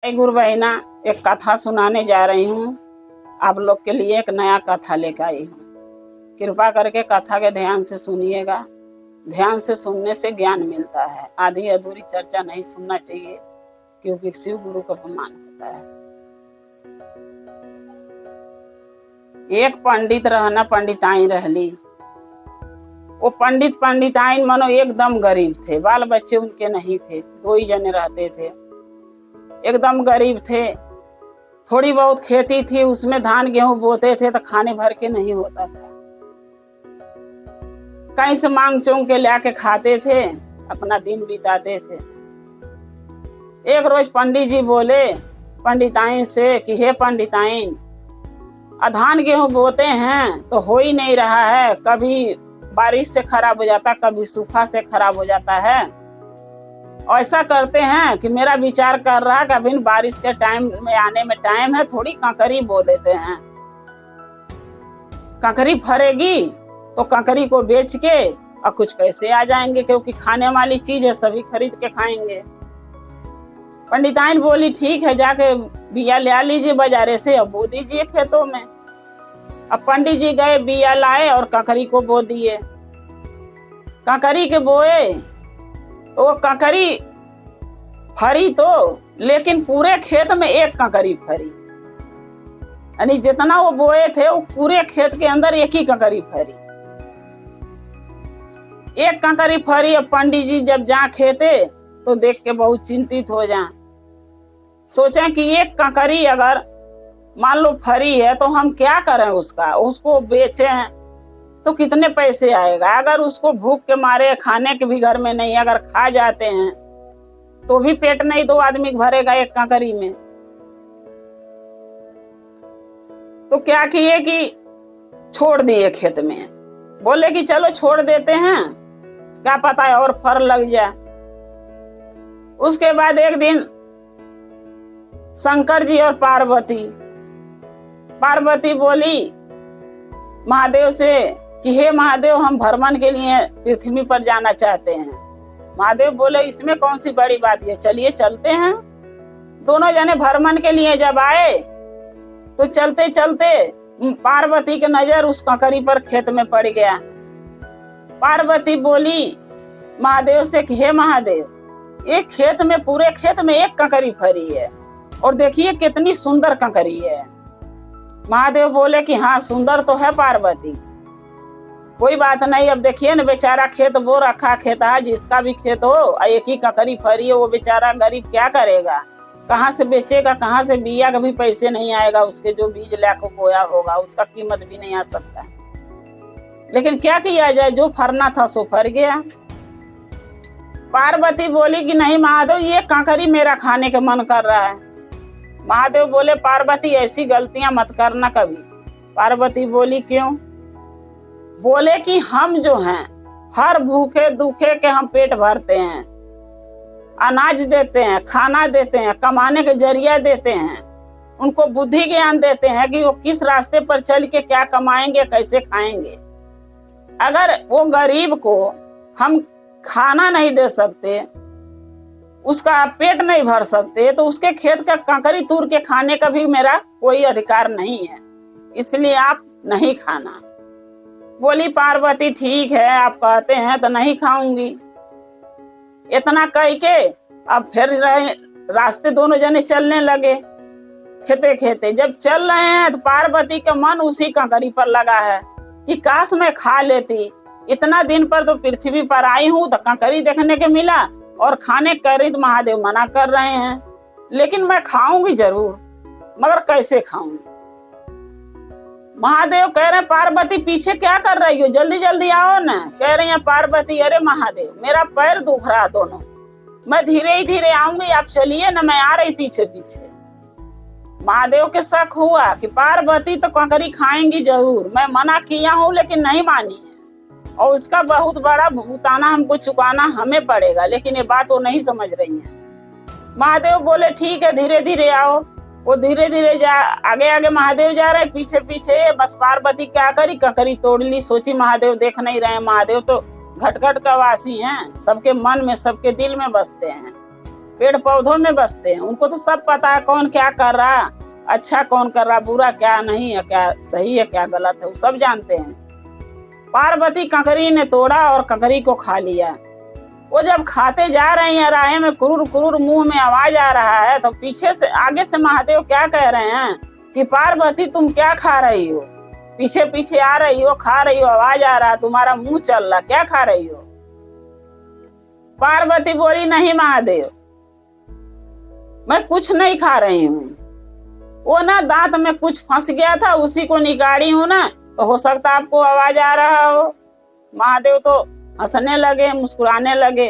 गुरु बहिना, एक कथा सुनाने जा रही हूँ। आप लोग के लिए एक नया कथा लेकर आई हूँ। कृपा करके कथा के ध्यान से सुनिएगा। ध्यान से सुनने से ज्ञान मिलता है। आधी अधूरी चर्चा नहीं सुनना चाहिए, क्योंकि शिव गुरु का अपमान होता है। एक पंडित रहना पंडिताइन रहली। वो पंडित पंडिताइन मानो एकदम गरीब थे। बाल बच्चे उनके नहीं थे, 2 ही जने रहते थे। एकदम गरीब थे। थोड़ी बहुत खेती थी, उसमें धान गेहूं बोते थे तो खाने भर के नहीं होता था। कहीं से मांग चोंग के लाके खाते थे, अपना दिन बिताते थे। एक रोज पंडित जी बोले पंडिताइन से कि हे पंडिताइन, धान गेहूं बोते हैं तो हो ही नहीं रहा है। कभी बारिश से खराब हो जाता, कभी सूखा से खराब हो जाता है। ऐसा करते हैं कि मेरा विचार कर रहा है कि अभी बारिश के टाइम में आने में टाइम है, थोड़ी ककड़ी बो देते हैं। ककड़ी फरेगी तो ककड़ी को बेच के और कुछ पैसे आ जाएंगे, क्योंकि खाने वाली चीज है, सभी खरीद के खाएंगे। पंडिताइन बोली ठीक है, जाके बिया ले लीजिए बाजारे से और बो दीजिए खेतों में। अब पंडित जी गए, बिया लाए और ककड़ी को बो दिए। ककड़ी के बोए तो वो ककड़ी फरी तो, लेकिन पूरे खेत में एक ककड़ी फरी। यानी जितना वो बोए थे वो पूरे खेत के अंदर एक ही ककड़ी फरी। एक ककड़ी फरी। अब पंडित जी जब जा खेते तो देख के बहुत चिंतित हो जाए। सोचे कि एक ककड़ी अगर मान लो फरी है तो हम क्या करें उसको बेचें तो कितने पैसे आएगा। अगर उसको भूख के मारे खाने के भी घर में नहीं, अगर खा जाते हैं तो भी पेट नहीं 2 आदमी भरेगा एक ककड़ी में। तो क्या किए कि छोड़ दिए खेत में। बोले कि चलो छोड़ देते हैं, क्या पता है और फर लग जाए। उसके बाद एक दिन शंकर जी और पार्वती बोली महादेव से कि हे महादेव, हम भ्रमण के लिए पृथ्वी पर जाना चाहते हैं। महादेव बोले इसमें कौन सी बड़ी बात है, चलिए चलते हैं। दोनों जने भ्रमण के लिए जब आए तो चलते चलते पार्वती की नजर उस ककड़ी पर खेत में पड़ गया। पार्वती बोली महादेव से कि हे महादेव, एक खेत में, पूरे खेत में एक ककड़ी फरी है और देखिए कितनी सुंदर ककड़ी है। महादेव बोले कि हाँ सुंदर तो है पार्वती, कोई बात नहीं। अब देखिए ना, बेचारा खेत बो रखा, खेत है जिसका भी खेत हो, एक ही ककड़ी फरी है, वो बेचारा गरीब क्या करेगा, कहाँ से बेचेगा, कहाँ से बिया का भी पैसे नहीं आएगा। उसके जो बीज लाके बोया होगा उसका कीमत भी नहीं आ सकता। लेकिन क्या किया जाए, जो फरना था सो फर गया। पार्वती बोली कि नहीं महादेव, ये ककड़ी मेरा खाने का मन कर रहा है। महादेव बोले पार्वती ऐसी गलतियां मत करना कभी। पार्वती बोली क्यों? बोले कि हम जो हैं हर भूखे दुखे के हम पेट भरते हैं, अनाज देते हैं, खाना देते हैं, कमाने के जरिया देते हैं, उनको बुद्धि ज्ञान देते हैं कि वो किस रास्ते पर चल के क्या कमाएंगे, कैसे खाएंगे। अगर वो गरीब को हम खाना नहीं दे सकते, उसका पेट नहीं भर सकते, तो उसके खेत का ककड़ी तूर के खाने का भी मेरा कोई अधिकार नहीं है, इसलिए आप नहीं खाना। बोली पार्वती ठीक है, आप कहते हैं तो नहीं खाऊंगी। इतना कह के अब फिर रास्ते दोनों जने चलने लगे। खेते खेते जब चल रहे हैं तो पार्वती का मन उसी ककड़ी पर लगा है कि काश मैं खा लेती। इतना दिन पर तो पृथ्वी पर आई हूँ तो ककड़ी देखने के मिला और खाने करी तो महादेव मना कर रहे हैं, लेकिन मैं खाऊंगी जरूर, मगर कैसे खाऊंगी। महादेव कह रहे पार्वती पीछे क्या कर रही हो, जल्दी जल्दी आओ ना। कह रही है पार्वती अरे महादेव मेरा पैर दुख रहा दोनों, मैं धीरे ही धीरे आऊंगी, आप चलिए ना, मैं आ रही पीछे पीछे। महादेव के शक हुआ कि पार्वती तो ककड़ी खाएंगी जरूर, मैं मना किया हूँ लेकिन नहीं मानी है और उसका बहुत बड़ा भुगताना हमको चुकाना हमें पड़ेगा, लेकिन ये बात वो नहीं समझ रही है। महादेव बोले ठीक है धीरे धीरे आओ। वो धीरे धीरे आगे आगे महादेव जा रहे, पीछे पीछे। बस पार्वती क्या करी, ककड़ी तोड़ ली। सोची महादेव देख नहीं रहे, महादेव तो घट घट का वासी हैं, सबके मन में सबके दिल में बसते हैं। पेड़ पौधों में बसते हैं, उनको तो सब पता है कौन क्या कर रहा है, अच्छा कौन कर रहा, बुरा क्या नहीं है, क्या सही है क्या गलत है, वो सब जानते हैं। पार्वती ककरी ने तोड़ा और ककरी को खा लिया। वो जब खाते जा रही हैं, राह में कुरुर कुरुर मुंह में आवाज आ रहा है, तो पीछे से आगे से महादेव क्या कह रहे हैं कि पार्वती तुम क्या खा रही हो, पीछे पीछे आ रही हो, खा रही हो, आवाज आ रहा, तुम्हारा मुंह चल रहा, क्या खा रही हो। पार्वती बोली नहीं महादेव, मैं कुछ नहीं खा रही हूँ, वो ना दांत में कुछ फंस गया था, उसी को निकाली हूँ ना, तो हो सकता आपको आवाज आ रहा हो। महादेव तो हंसने लगे, मुस्कुराने लगे।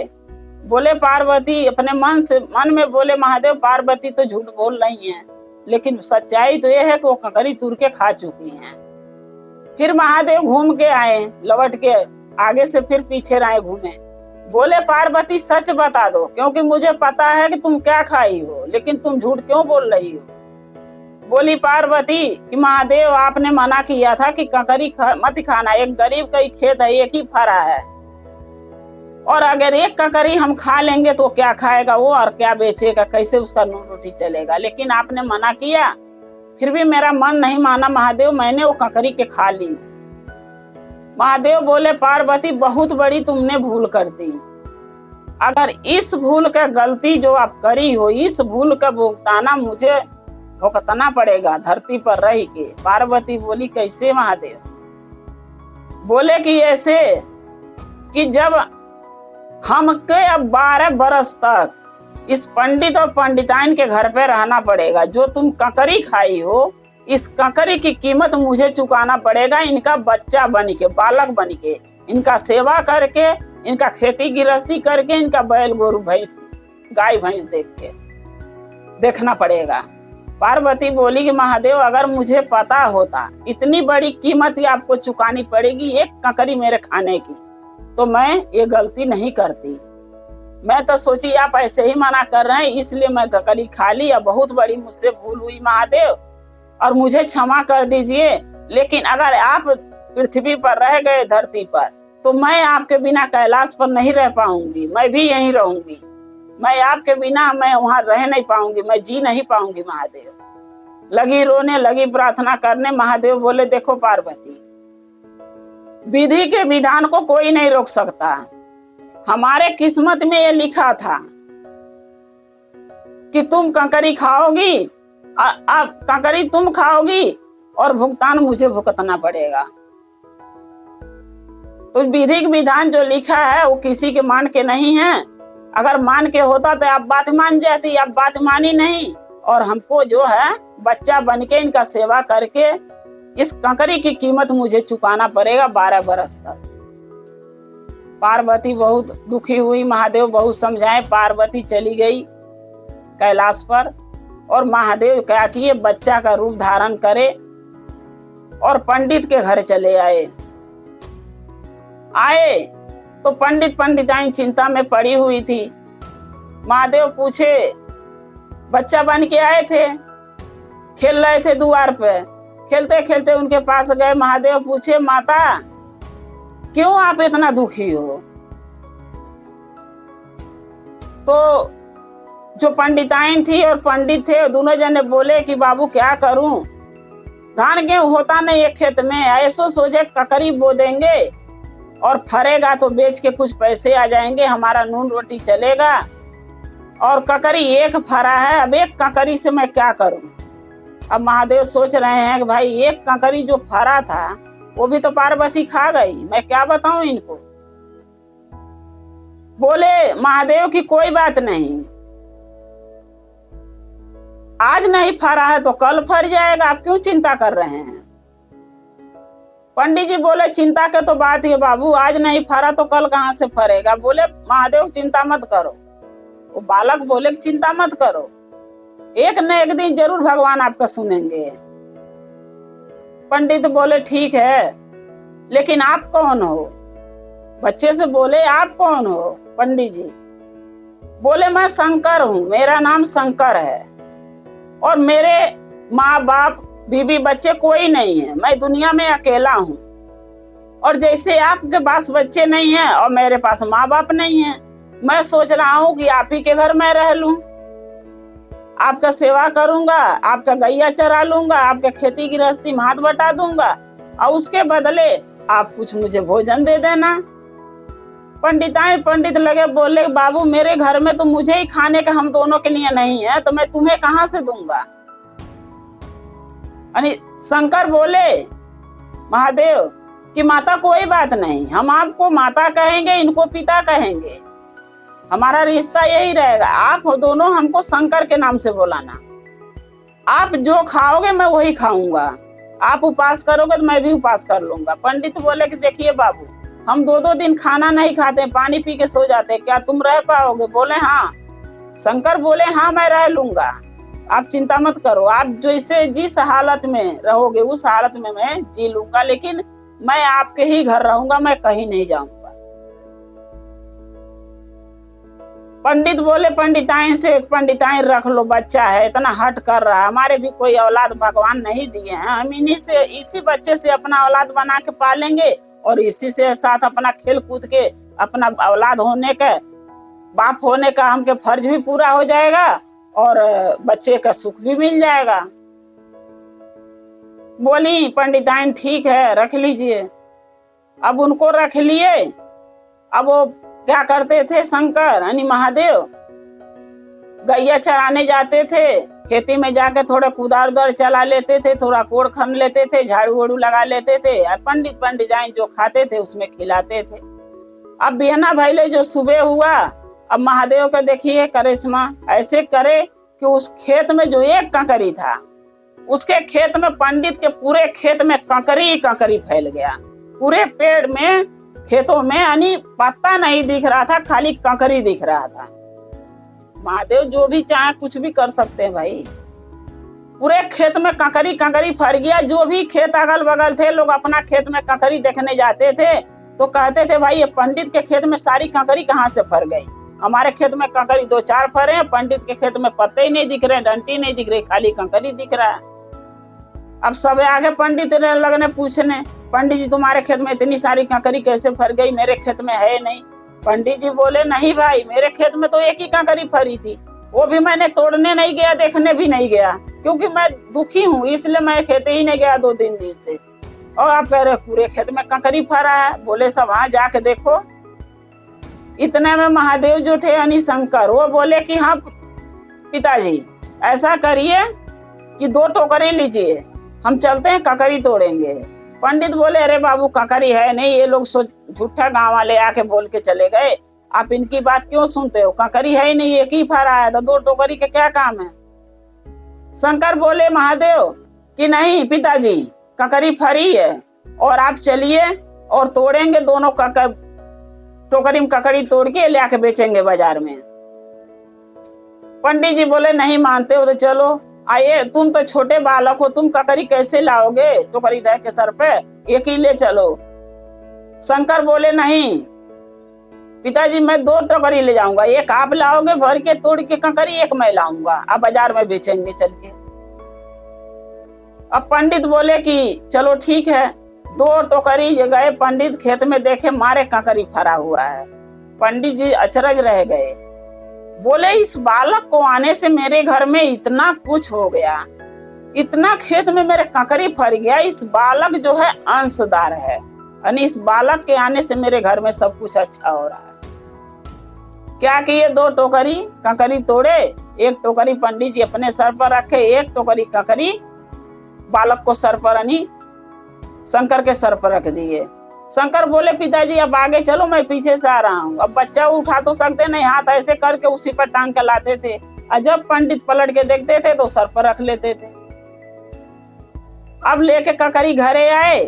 बोले पार्वती अपने मन में बोले महादेव पार्वती तो झूठ बोल रही हैं, लेकिन सच्चाई तो यह है कि वो ककरी तूर के खा चुकी हैं। फिर महादेव घूम के आए, लौट के आगे से फिर पीछे रहे घूमे। बोले पार्वती सच बता दो, क्योंकि मुझे पता है कि तुम क्या खाई हो, लेकिन तुम झूठ क्यों बोल रही हो। बोली पार्वती कि महादेव आपने मना किया था कि ककरी मत खाना, एक गरीब का ही खेत है, एक ही फरा है, और अगर एक ककरी हम खा लेंगे तो क्या खाएगा वो और क्या बेचेगा, कैसे उसका नून रोटी चलेगा। लेकिन आपने मना किया, फिर भी मेरा मन नहीं माना महादेव, मैंने वो ककरी के खा ली। महादेव बोले पार्वती बहुत बड़ी तुमने भूल कर दी, अगर इस भूल का गलती जो आप करी हो, इस भूल का भुगताना मुझे भुगतना पड़ेगा धरती पर रह के। पार्वती बोली कैसे महादेव। बोले कि ऐसे कि जब हमके अब 12 बरस तक इस पंडित और पंडिताइन के घर पे रहना पड़ेगा, जो तुम ककरी खाई हो इस ककरी की कीमत मुझे चुकाना पड़ेगा, इनका बच्चा बन के, बालक बन के, इनका सेवा करके, इनका खेती गृहस्थी करके, इनका बैल गोरु भैंस गाय भैंस देखना पड़ेगा। पार्वती बोली कि महादेव अगर मुझे पता होता इतनी बड़ी कीमत ही आपको चुकानी पड़ेगी एक ककरी मेरे खाने की, तो मैं ये गलती नहीं करती। मैं तो सोची आप ऐसे ही मना कर रहे हैं, इसलिए मैं ककरी खा ली। अब बहुत बड़ी मुझसे भूल हुई महादेव, और मुझे क्षमा कर दीजिए। लेकिन अगर आप पृथ्वी पर रह गए धरती पर, तो मैं आपके बिना कैलाश पर नहीं रह पाऊंगी, मैं भी यहीं रहूंगी। मैं आपके बिना मैं वहां रह नहीं पाऊंगी, मैं जी नहीं पाऊंगी। महादेव लगी रोने, लगी प्रार्थना करने। महादेव बोले देखो पार्वती, विधि के विधान को कोई नहीं रोक सकता। हमारे किस्मत में ये लिखा था कि तुम ककरी खाओगी, अब ककरी तुम खाओगी और भुगतान मुझे भुगतना पड़ेगा। तो विधिक विधान जो लिखा है वो किसी के मान के नहीं है। अगर मान के होता तो आप बात मान जाती, आप बात मानी नहीं, और हमको जो है बच्चा बन के इनका सेवा करके इस ककरी की कीमत मुझे चुकाना पड़ेगा 12 बरस तक। पार्वती बहुत दुखी हुई, महादेव बहुत समझाए। पार्वती चली गई कैलाश पर, और महादेव क्या किए बच्चा का रूप धारण करे और पंडित के घर चले आए। तो पंडित पंडिताइन चिंता में पड़ी हुई थी। महादेव पूछे, बच्चा बन के आए थे, खेल रहे थे द्वार पे, खेलते खेलते उनके पास गए। महादेव पूछे, माता क्यों आप इतना दुखी हो। तो जो पंडिताइन थी और पंडित थे, दोनों जने बोले कि बाबू क्या करूं, धान गेहूं होता नहीं एक खेत में, ऐसो सोचे ककरी बो देंगे और फरेगा तो बेच के कुछ पैसे आ जाएंगे, हमारा नून रोटी चलेगा। और ककरी एक फरा है, अब एक ककरी से मैं क्या करूं। अब महादेव सोच रहे हैं कि भाई एक ककरी जो फरा था वो भी तो पार्वती खा गई, मैं क्या बताऊं इनको। बोले महादेव की कोई बात नहीं, आज नहीं फरा है तो कल फर जाएगा, आप क्यों चिंता कर रहे हैं। पंडित जी बोले चिंता के तो बात है बाबू, आज नहीं फरा तो कल कहां से फरेगा। बोले महादेव चिंता मत करो। वो बालक बोले चिंता मत करो, एक न एक दिन जरूर भगवान आपका सुनेंगे। पंडित बोले ठीक है, लेकिन आप कौन हो। बच्चे से बोले आप कौन हो। पंडित जी बोले मैं शंकर हूँ, मेरा नाम शंकर है, और मेरे माँ बाप बीवी बच्चे कोई नहीं है, मैं दुनिया में अकेला हूँ। और जैसे आपके पास बच्चे नहीं है और मेरे पास माँ बाप नहीं है, मैं सोच रहा हूँ कि आप ही के घर में रह लूं, आपका सेवा करूंगा, आपका गैया चरा लूंगा, आपके खेती गृहस्थी में हाथ बटा दूंगा और उसके बदले आप कुछ मुझे भोजन दे देना। पंडित लगे, बोले बाबू मेरे घर में तो मुझे ही खाने का हम दोनों के लिए नहीं है, तो मैं तुम्हें कहां से दूंगा। शंकर बोले महादेव कि माता कोई बात नहीं, हम आपको माता कहेंगे, इनको पिता कहेंगे, हमारा रिश्ता यही रहेगा। आप दोनों हमको शंकर के नाम से बुलाना, आप जो खाओगे मैं वही खाऊंगा, आप उपास करोगे तो मैं भी उपास कर लूंगा। पंडित बोले कि देखिए बाबू, हम 2-2 दिन खाना नहीं खाते, पानी पी के सो जाते, क्या तुम रह पाओगे? बोले हाँ। शंकर बोले हाँ मैं रह लूंगा, आप चिंता मत करो, आप जैसे जिस हालत में रहोगे उस हालत में मैं जी लूंगा, लेकिन मैं आपके ही घर रहूंगा, मैं कहीं नहीं जाऊंगा। पंडित बोले पंडिताइन रख लो, बच्चा है इतना हट कर रहा है, हमारे भी कोई औलाद भगवान नहीं दिए हैं, हम इसी बच्चे से अपना औलाद बना के पालेंगे और इसी से साथ अपना खेल कूद के अपना औलाद होने का, बाप होने का हमके फर्ज भी पूरा हो जाएगा और बच्चे का सुख भी मिल जाएगा। बोली पंडिताइन ठीक है रख लीजिए। अब उनको रख लिए। अब वो क्या करते थे शंकर यानी महादेव, गैया चराने जाते थे, खेती में जाके थोड़ा कुदार उदार चला लेते थे, थोड़ा कोड़ खन लेते थे, झाड़ू वाड़ू लगा लेते थे और पंडिताइन जो खाते थे उसमें खिलाते थे। अब बिहना भैले जो सुबह हुआ, अब महादेव का देखिए करिश्मा ऐसे करे कि उस खेत में जो एक कंकरी था, उसके खेत में पंडित के पूरे खेत में कंकरी फैल गया, पूरे पेड़ में खेतों में यानी पत्ता नहीं दिख रहा था, खाली कंकरी दिख रहा था। महादेव जो भी चाहे कुछ भी कर सकते हैं भाई, पूरे खेत में कंकरी फर गया। जो भी खेत अगल बगल थे लोग अपना खेत में कंकरी देखने जाते थे तो कहते थे भाई ये पंडित के खेत में सारी कंकरी कहाँ से फर गई, हमारे खेत में कंकरी 2-4 फरे हैं, पंडित के खेत में पत्ते ही नहीं दिख रहे, डंटी नहीं दिख रही, खाली कंकरी दिख रहा है। अब सब आगे पंडित लगने पूछने, पंडित जी तुम्हारे खेत में इतनी सारी कंकरी कैसे फर गई, मेरे खेत में है नहीं। पंडित जी बोले नहीं भाई, मेरे खेत में तो एक ही कंकरी फरी थी, वो भी मैंने तोड़ने नहीं गया, देखने भी नहीं गया, क्योंकि मैं दुखी हूँ इसलिए मैं खेत ही नहीं गया 2-3 दिन से। और आप कह रहे पूरे खेत में कंकरी फरा है। बोले सब हाँ जाके देखो। इतने में महादेव जो थे यानी शंकर, वो बोले कि हाँ पिताजी ऐसा करिए कि 2 टोकरी लीजिए, हम चलते हैं कंकरी तोड़ेंगे। पंडित बोले अरे बाबू कंकरी है नहीं, ये लोग झूठा गांव वाले आके बोल के चले गए, आप इनकी बात क्यों सुनते हो, कंकरी है ही नहीं, एक ही फरा है तो 2 टोकरी के क्या काम है। शंकर बोले महादेव कि नहीं पिताजी कंकरी फरी है और आप चलिए और तोड़ेंगे, दोनों टोकरी में कंकरी तोड़ के ले आके बेचेंगे बाजार में। पंडित जी बोले नहीं मानते हो तो चलो, आइए तुम तो छोटे बालक हो, तुम कंकरी कैसे लाओगे, टोकरी दे के सर पे, एक ही ले चलो। शंकर बोले नहीं पिताजी मैं 2 टोकरी ले जाऊंगा, एक आप लाओगे भर के तोड़ के कंकरी, एक मैं लाऊंगा, अब बाजार में बेचेंगे चल के। अब पंडित बोले कि चलो ठीक है। 2 टोकरी गए, पंडित खेत में देखे मारे कंकरी फरा हुआ है। पंडित जी अचरज रह गए, बोले इस बालक को आने से मेरे घर में इतना कुछ हो गया, इतना खेत में मेरे कंकरी फर गया, इस बालक जो है अंशदार है, यानी इस बालक के आने से मेरे घर में सब कुछ अच्छा हो रहा है। क्या किए 2 टोकरी कंकरी तोड़े, 1 टोकरी पंडित जी अपने सर पर रखे, 1 टोकरी कंकरी बालक को सर पर यानी शंकर के सर पर रख दिए। शंकर बोले पिताजी अब आगे चलो, मैं पीछे से आ रहा हूँ। अब बच्चा उठा तो सकते नहीं, हाथ ऐसे करके उसी पर टांग के लाते थे, और जब पंडित पलट के देखते थे तो सर पर रख लेते थे। अब लेके कंकरी घरे आए,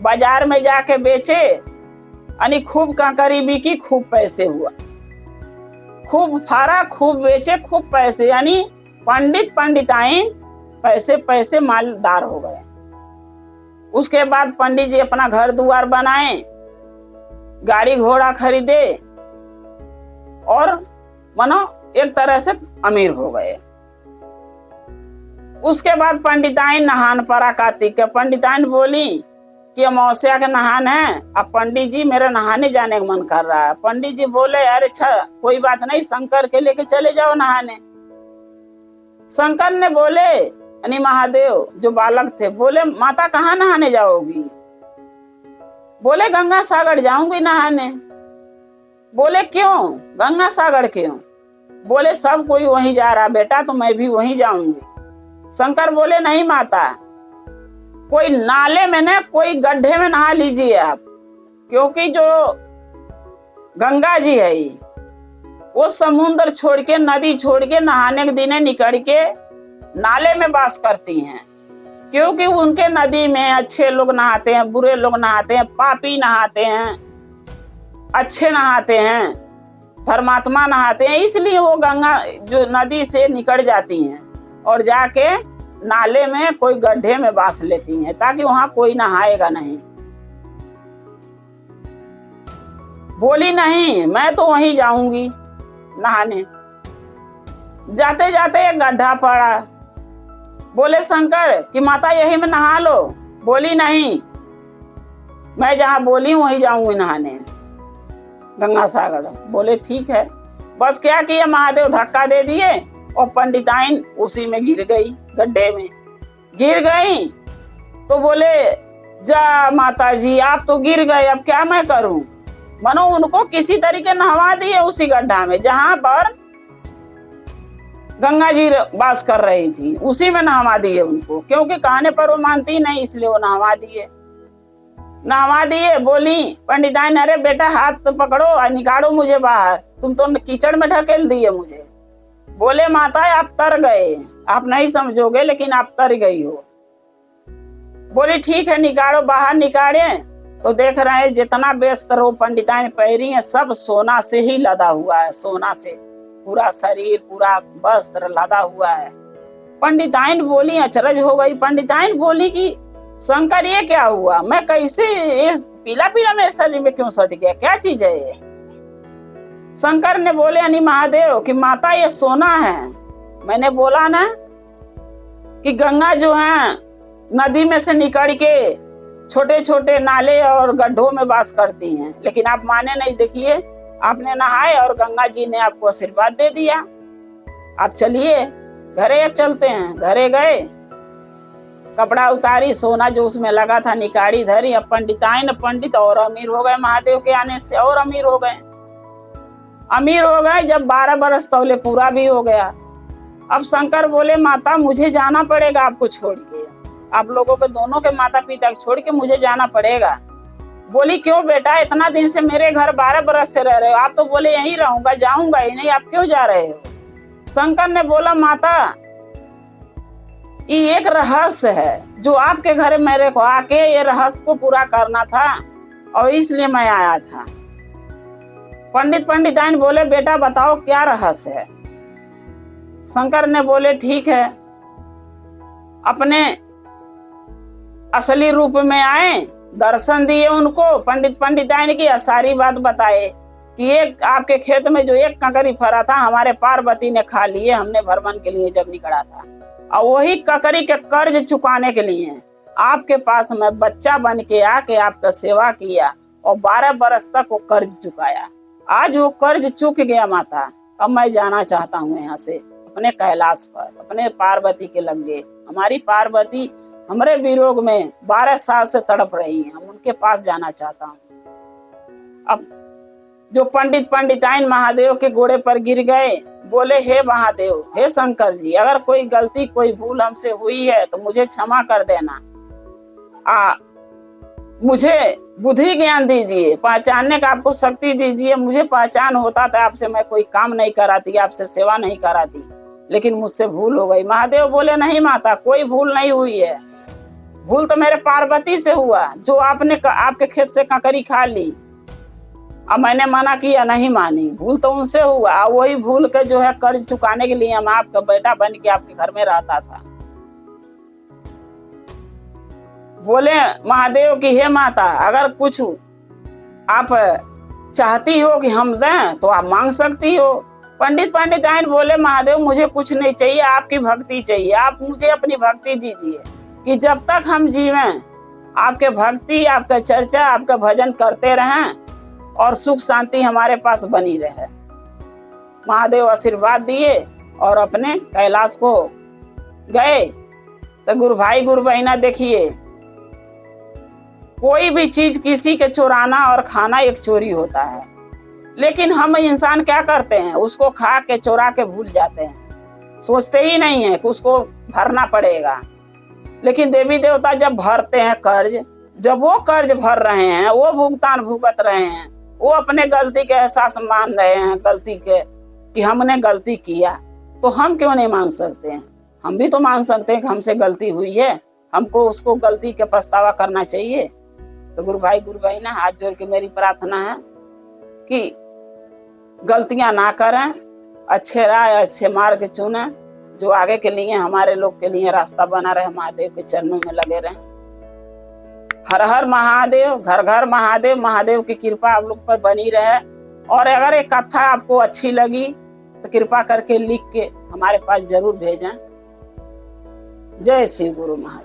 बाजार में जाके बेचे, यानी खूब कंकरी बिकी, खूब पैसे हुआ, खूब फारा, खूब बेचे, खूब पैसे, यानी पंडिताइन पैसे मालदार हो गए। उसके बाद पंडित जी अपना घर दुआर बनाए, गाड़ी घोड़ा खरीदे और मानो एक तरह से अमीर हो गए। उसके बाद पंडिताइन नहान पड़ा कार्तिक के। पंडिताइन बोली कि अमावस्या के नहान है, अब पंडित जी मेरा नहाने जाने का मन कर रहा है। पंडित जी बोले अरे अच्छा कोई बात नहीं, शंकर के लेके चले जाओ नहाने। शंकर ने बोले यानी महादेव जो बालक थे बोले माता कहाँ नहाने जाओगी? बोले गंगा सागर जाऊंगी नहाने। बोले क्यों गंगा सागर क्यों? बोले सब कोई वहीं जा रहा बेटा तो मैं भी वहीं जाऊंगी। शंकर बोले नहीं माता, कोई नाले में न कोई गड्ढे में नहा लीजिए आप, क्योंकि जो गंगा जी है वो समुद्र छोड़ के नदी छोड़ के नहाने के दिने निकल के नाले में वास करती हैं। क्योंकि उनके नदी में अच्छे लोग नहाते हैं, बुरे लोग नहाते हैं, पापी नहाते हैं, अच्छे नहाते हैं, धर्मात्मा नहाते हैं, इसलिए वो गंगा जो नदी से निकल जाती हैं और जाके नाले में कोई गड्ढे में बास लेती हैं ताकि वहां कोई नहाएगा नहीं। बोली नहीं मैं तो वहीं जाऊंगी नहाने। जाते जाते एक गड्ढा पड़ा। बोले शंकर कि माता यही में नहा लो। बोली नहीं मैं जहां बोली वहीं जाऊंगी नहाने गंगा सागर। बोले ठीक है। बस क्या किया महादेव धक्का दे दिए और पंडिताइन उसी में गिर गई, गड्ढे में गिर गई। तो बोले जा माता जी आप तो गिर गए, अब क्या मैं करूं? मनो उनको किसी तरीके नहवा दिए उसी गड्ढा में जहां पर गंगा जी वास कर रही थी, उसी में नहवा दिए उनको, क्योंकि कहने पर वो मानती नहीं इसलिए वो नहवा दिए। बोली पंडिताइन अरे बेटा हाथ तो पकड़ो और निकालो मुझे बाहर, तुम तो कीचड़ में ढकेल दिए मुझे। बोले माता आप तर गए, आप नहीं समझोगे लेकिन आप तर गई हो। बोली ठीक है निकालो। बाहर निकाले तो देख रहे हैं जितना बेस्तर हो पंडिताइन पहरी है सब सोना से ही लदा हुआ है, सोना से पूरा शरीर पूरा वस्त्र लदा हुआ है। पंडिताइन बोली अचरज हो गई। पंडिताइन बोली कि शंकर ये क्या हुआ, मैं कैसे ये पीला पीला मेरे शरीर में क्यों सट गया, क्या चीज है ये? शंकर ने बोले यानी महादेव कि माता ये सोना है। मैंने बोला ना कि गंगा जो है नदी में से निकल के छोटे छोटे नाले और गड्ढों में वास करती हैं, लेकिन आप माने नहीं। देखिए आपने नहाए और गंगा जी ने आपको आशीर्वाद दे दिया। आप चलिए घरे, अब चलते हैं। घरे गए, कपड़ा उतारी, सोना जो उसमें लगा था निकाली धरी। अब पंडित और अमीर हो गए, महादेव के आने से और अमीर हो गए। जब 12 बरस तौले पूरा भी हो गया। अब शंकर बोले माता मुझे जाना पड़ेगा आपको छोड़ के, आप लोगों के दोनों के माता पिता को छोड़ के मुझे जाना पड़ेगा। बोली क्यों बेटा, इतना दिन से मेरे घर 12 बरस से रह रहे हो, आप तो बोले यहीं रहूंगा, जाऊंगा ही नहीं, आप क्यों जा रहे हो? शंकर ने बोला माता ये एक रहस्य है जो आपके घर मेरे को आके ये रहस्य को पूरा करना था और इसलिए मैं आया था। पंडिताइन बोले बेटा बताओ क्या रहस्य है? शंकर ने बोले ठीक है। अपने असली रूप में आए, दर्शन दिए उनको। पंडिताइन की सारी बात बताए कि एक आपके खेत में जो एक ककरी फरा था हमारे पार्वती ने खा लिए, हमने भ्रमण के लिए जब निकला था, और वही ककरी के कर्ज चुकाने के लिए आपके पास मैं बच्चा बन के आके आपका सेवा किया और 12 बरस तक वो कर्ज चुकाया। आज वो कर्ज चुक गया माता, अब मैं जाना चाहता हूँ यहाँ से अपने कैलाश पर, अपने पार्वती के लगे। हमारी पार्वती हमारे विरोग में 12 साल से तड़प रही है, हम उनके पास जाना चाहता हूँ। अब जो पंडिताइन महादेव के घोड़े पर गिर गए, बोले हे महादेव, हे शंकर जी, अगर कोई गलती कोई भूल हमसे हुई है तो मुझे क्षमा कर देना। मुझे बुद्धि ज्ञान दीजिए, पहचानने का आपको शक्ति दीजिए। मुझे पहचान होता था आपसे मैं कोई काम नहीं कराती, आपसे सेवा नहीं कराती, लेकिन मुझसे भूल हो गई। महादेव बोले नहीं माता, कोई भूल नहीं हुई है, भूल तो मेरे पार्वती से हुआ जो आपने आपके खेत से ककरी खा ली। अब मैंने मना किया, नहीं मानी, भूल तो उनसे हुआ। वही भूल के जो है कर्ज चुकाने के लिए हम आपका बेटा बन के आपके घर में रहता था। बोले महादेव की हे माता, अगर कुछ आप चाहती हो कि हम दें तो आप मांग सकती हो। पंडिताइन बोले महादेव मुझे कुछ नहीं चाहिए, आपकी भक्ति चाहिए। आप मुझे अपनी भक्ति दीजिए कि जब तक हम जीवें आपके भक्ति, आपका चर्चा, आपका भजन करते रहें और सुख शांति हमारे पास बनी रहे। महादेव आशीर्वाद दिए और अपने कैलाश को गए। तो गुरु भाई गुरु बहना देखिए, कोई भी चीज किसी के चुराना और खाना एक चोरी होता है, लेकिन हम इंसान क्या करते हैं, उसको खा के चुरा के भूल जाते हैं, सोचते ही नहीं है कि उसको भरना पड़ेगा। लेकिन देवी देवता जब भरते हैं कर्ज, जब वो कर्ज भर रहे हैं, वो भुगतान भुगत रहे हैं, वो अपने गलती के एहसास मान रहे हैं, गलती के कि हमने गलती किया, तो हम क्यों नहीं मान सकते हैं? हम भी तो मान सकते हैं कि हमसे गलती हुई है, हमको उसको गलती के पछतावा करना चाहिए। तो गुरु भाई गुरु बहना, हाथ जोड़ के मेरी प्रार्थना है कि गलतियां ना करें, अच्छे राह अच्छे मार्ग चुने, जो आगे के लिए हमारे लोग के लिए रास्ता बना रहे। महादेव के चरणों में लगे रहें। हर हर महादेव, घर घर महादेव। महादेव की कृपा आप लोग पर बनी रहे। और अगर एक कथा आपको अच्छी लगी तो कृपा करके लिख के हमारे पास जरूर भेजें। जय श्री गुरु महादेव।